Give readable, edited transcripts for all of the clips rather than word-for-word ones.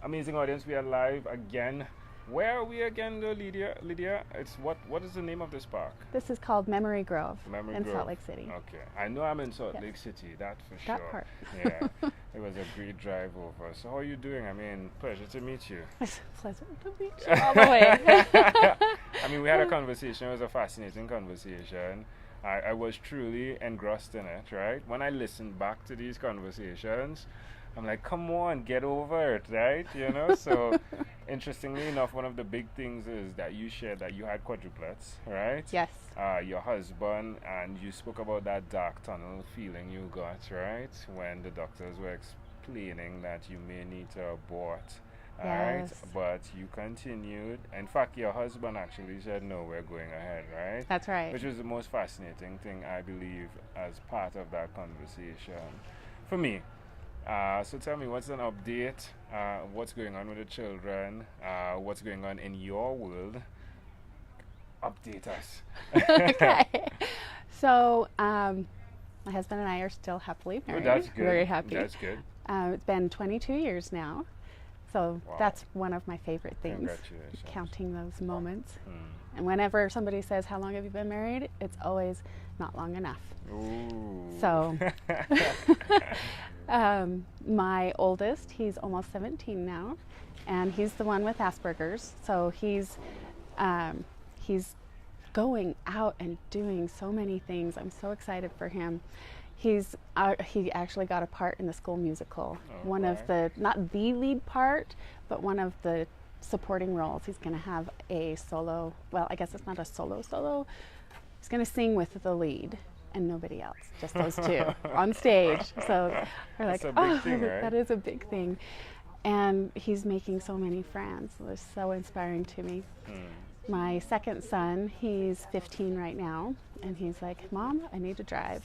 Amazing audience, we are live again. Where are we again though, Lydia? Lydia, it's what is the name of this park? This is called Memory Grove Memory in Grove. Salt Lake City. Okay. I know I'm in Salt Yes. Lake City, that for That sure. part. Yeah. It was a great drive over. So how are you doing? I mean, pleasure to meet you. It's pleasant to meet you all the way. I mean, we had a conversation. It was a fascinating conversation. I was truly engrossed in it, right? When I listened back to these conversations, I'm like, come on, get over it, right? You know? So, interestingly enough, one of the big things is that you shared that you had quadruplets, right? Yes. Your husband, and you spoke about that dark tunnel feeling you got, right? When the doctors were explaining that you may need to abort. Alright, Yes. but you continued. In fact, your husband actually said, no, we're going ahead, right? That's right. Which was the most fascinating thing, I believe, as part of that conversation for me. So tell me, what's an update? What's going on with the children? What's going on in your world? Update us. Okay. So, my husband and I are still happily Oh, married. that's good. Very happy. That's good. It's been 22 years now. So Wow. that's one of my favorite things. Congratulations. Counting those moments. Mm. And whenever somebody says, how long have you been married? It's always not long enough. Ooh. So, my oldest, he's almost 17 now, and he's the one with Asperger's. So he's going out and doing so many things. I'm so excited for him. He actually got a part in the school musical. One of the, not the lead part, but one of the supporting roles. He's going to have a solo, well, I guess it's not a solo. He's going to sing with the lead and nobody else, just those two on stage. So we're like, That's a big thing, right? that is a big thing. And he's making so many friends. So it's so inspiring to me. My second son, he's 15 right now, and he's like, Mom, I need to drive.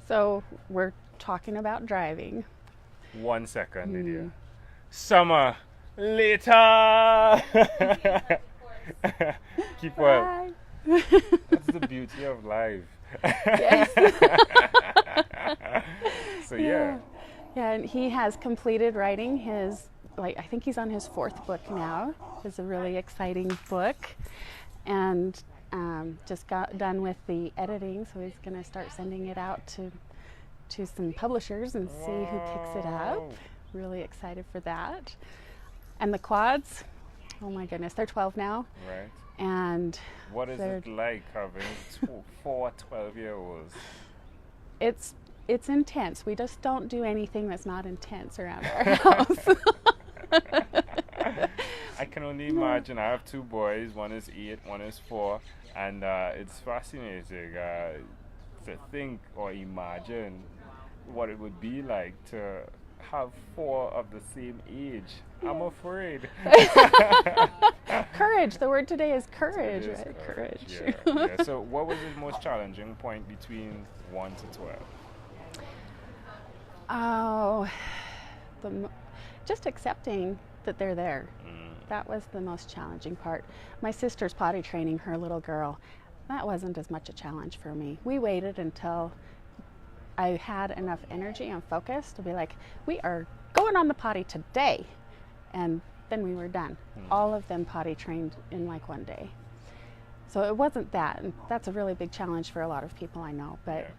So we're talking about driving. 1 second, Lydia. Summer later. Keep well. Bye. That's the beauty of life. Yes. So yeah. Yeah, and he has completed writing his, I think he's on his 4th book now. It's a really exciting book. And just got done with the editing, so he's going to start sending it out to some publishers and see who picks it up. Wow. Really excited for that. And the quads, oh my goodness, they're 12 now. Right. And What is it like having 4 12-year-olds? it's intense. We just don't do anything that's not intense around our house. I can only imagine. I have 2 boys. One is 8, one is 4, and it's fascinating to think or imagine what it would be like to have 4 of the same age. I'm afraid. Courage. The word today is courage, It is right? Courage. Yeah. So, what was the most challenging point between 1 to 12? Oh, just accepting that they're there. That was the most challenging part. My sister's potty training her little girl. That wasn't as much a challenge for me. We waited until I had enough energy and focus to be like, we are going on the potty today. And then we were done. All of them potty trained in like 1 day. So it wasn't that. And that's a really big challenge for a lot of people I know. But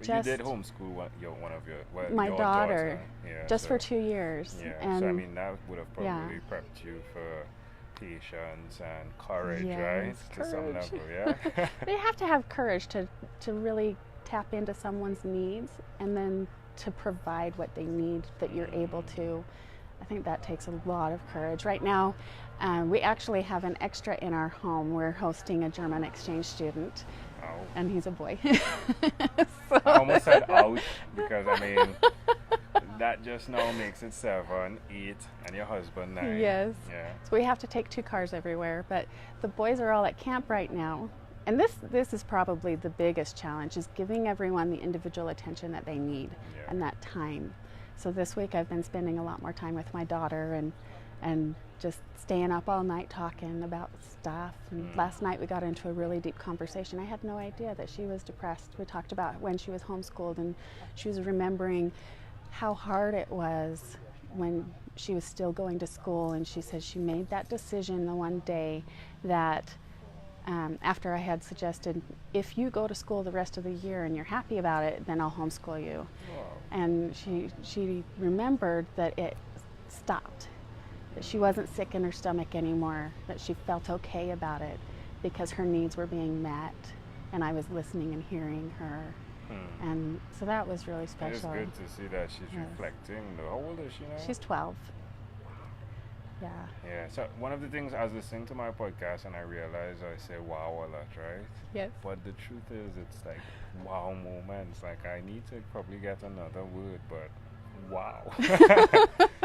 just you did homeschool one of your my your daughter, yeah, just so, for 2 years. Yeah, And so I mean that would have probably prepped you for patience and courage, right? To some courage. level, yeah. They have to have courage to really tap into someone's needs and then to provide what they need that you're able to. I think that takes a lot of courage. Right now, we actually have an extra in our home. We're hosting a German exchange student. And he's a boy. So. I almost said ouch because I mean that just now makes it 7, 8, and your husband 9. Yes. Yeah. So we have to take 2 cars everywhere. But the boys are all at camp right now. And this is probably the biggest challenge, is giving everyone the individual attention that they need and that time. So this week I've been spending a lot more time with my daughter and just staying up all night talking about stuff. And last night we got into a really deep conversation. I had no idea that she was depressed. We talked about when she was homeschooled, and she was remembering how hard it was when she was still going to school, and she said she made that decision the one day that after I had suggested, if you go to school the rest of the year and you're happy about it, then I'll homeschool you. Wow. And she remembered that it stopped, that she wasn't sick in her stomach anymore, that she felt okay about it because her needs were being met and I was listening and hearing her. And so that was really special. It's good to see that she's reflecting. How old is she now? She's 12. Yeah. Yeah. So one of the things I was listening to my podcast and I realized I say wow a lot, right? Yes. But the truth is, it's like wow moments. Like I need to probably get another word, but wow.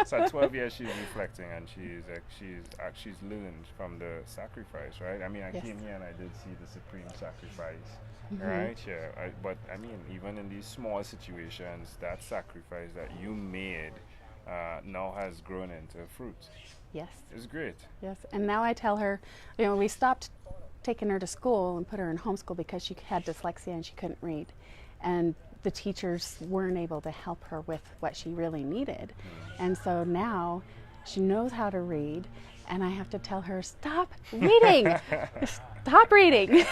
So at 12 years she's reflecting and she's learned from the sacrifice, right? I mean, I came here and I did see the supreme sacrifice. Right, yeah. But I mean, even in these small situations, that sacrifice that you made now has grown into fruit. Yes. It's great. Yes, and now I tell her, we stopped taking her to school and put her in homeschool because she had dyslexia and she couldn't read. And the teachers weren't able to help her with what she really needed. And so now she knows how to read, and I have to tell her, stop reading! Stop reading!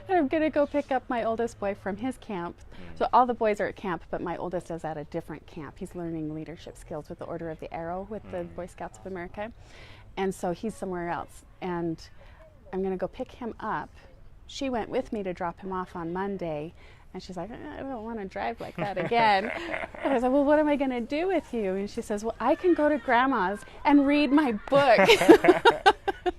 And I'm going to go pick up my oldest boy from his camp. So all the boys are at camp, but my oldest is at a different camp. He's learning leadership skills with the Order of the Arrow with the Boy Scouts of America. And so he's somewhere else. And I'm going to go pick him up. She went with me to drop him off on Monday. And she's like, I don't want to drive like that again. And I was like, well, what am I going to do with you? And she says, well, I can go to Grandma's and read my book.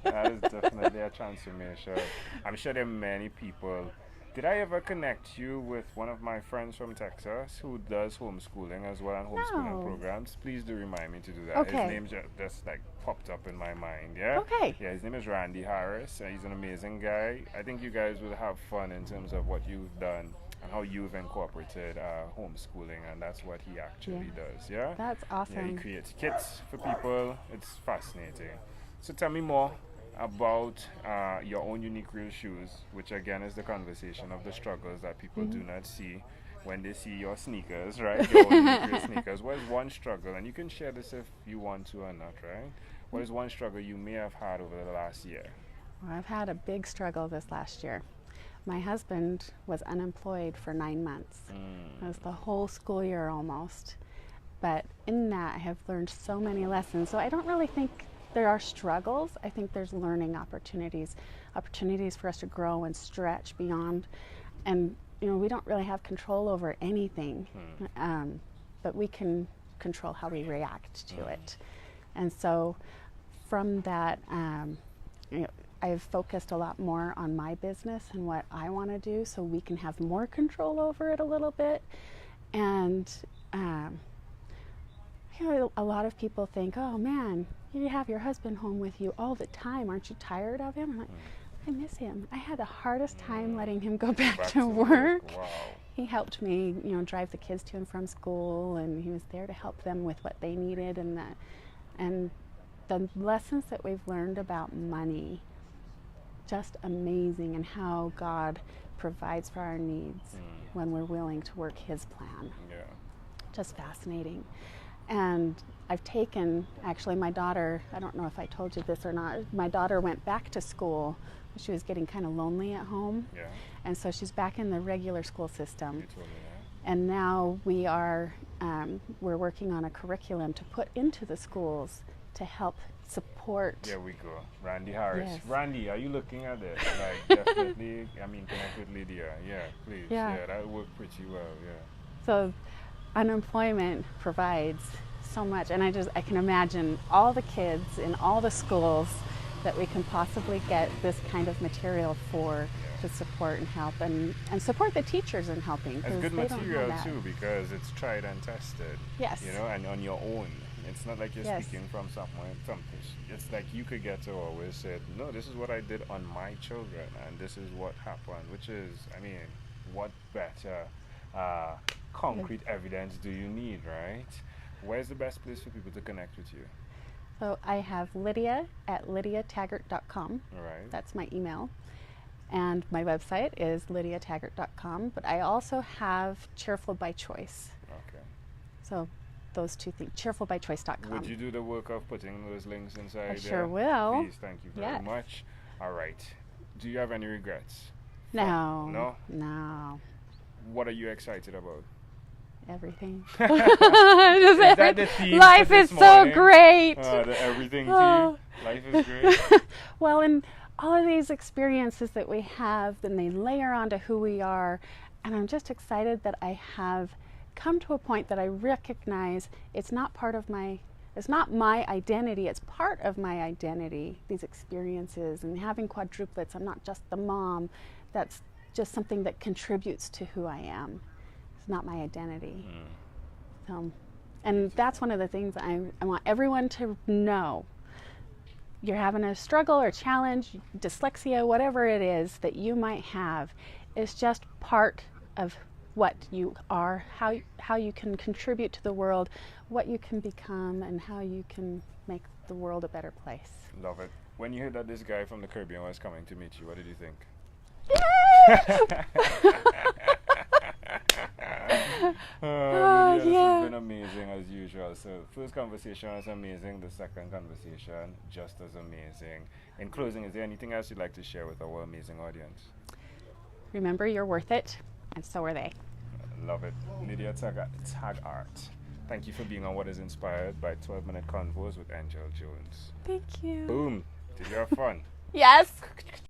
That is definitely a transformation. I'm sure there are many people. Did I ever connect you with one of my friends from Texas who does homeschooling as well and homeschooling programs? Please do remind me to do that. Okay. His name just like popped up in my mind. Yeah. Okay. Yeah, his name is Randy Harris. He's an amazing guy. I think you guys will have fun in terms of what you've done and how you've incorporated homeschooling, and that's what he actually does. Yeah. That's awesome. Yeah, he creates kits for people. It's fascinating. So tell me more about your own unique real shoes, which again is the conversation of the struggles that people do not see when they see your sneakers, right? Your own unique real sneakers. What is one struggle, and you can share this if you want to or not, right? What is one struggle you may have had over the last year? Well, I've had a big struggle this last year. My husband was unemployed for 9 months. It was the whole school year almost. But in that, I have learned so many lessons. So I don't really think there are struggles. I think there's learning opportunities for us to grow and stretch beyond. And we don't really have control over anything, but we can control how we react to it. And so from that, I've focused a lot more on my business and what I want to do so we can have more control over it a little bit. And a lot of people think, oh man, you have your husband home with you all the time. Aren't you tired of him? I'm like, I miss him. I had the hardest time letting him go back to work. Wow. He helped me, drive the kids to and from school, and he was there to help them with what they needed, and the lessons that we've learned about money, just amazing, and how God provides for our needs when we're willing to work His plan. Yeah. Just fascinating. And I've taken, actually, my daughter, I don't know if I told you this or not, my daughter went back to school. She was getting kind of lonely at home. Yeah. And so she's back in the regular school system. You told me that. And now we're working on a curriculum to put into the schools to help support. There we go. Randy Harris. Yes. Randy, are you looking at this? Like, definitely, connect with Lydia. Yeah, please. Yeah, that would work pretty well, yeah. So unemployment provides so much, and I can imagine all the kids in all the schools that we can possibly get this kind of material for to support and help and support the teachers in helping. It's good material too, because it's tried and tested. Yes. And on your own. It's not like you're speaking from somewhere. It's like you could get to always say, no, this is what I did on my children, and this is what happened, which is, what better concrete evidence do you need, right? Where's the best place for people to connect with you? So I have Lydia at lydiataggart.com. All right. That's my email. And my website is lydiataggart.com. But I also have Cheerful by Choice. Okay. So those two things, cheerfulbychoice.com. Would you do the work of putting those links inside I there? sure will. Please, thank you very much. All right. Do you have any regrets? No. No? No. What are you excited about? Everything. Is that the theme Life for is this so morning? great. The everything to you? Life is great? Well, and all of these experiences that we have, then they layer onto who we are. And I'm just excited that I have come to a point that I recognize it's not my identity, it's part of my identity, these experiences. And having quadruplets, I'm not just the mom. That's just something that contributes to who I am. It's not my identity. And that's one of the things I want everyone to know. You're having a struggle or challenge, dyslexia, whatever it is that you might have, is just part of what you are, how you can contribute to the world, what you can become, and how you can make the world a better place. Love it. When you heard that this guy from the Caribbean was coming to meet you, what did you think? Lydia, this has been amazing as usual. So first conversation was amazing, the second conversation just as amazing. In closing, is there anything else you'd like to share with our amazing audience? Remember, you're worth it, and so are they. Love it. Lydia Taggart. Thank you for being on What is Inspired by 12-Minute Convos with Angel Jones. Thank you. Boom. Did you have fun? Yes.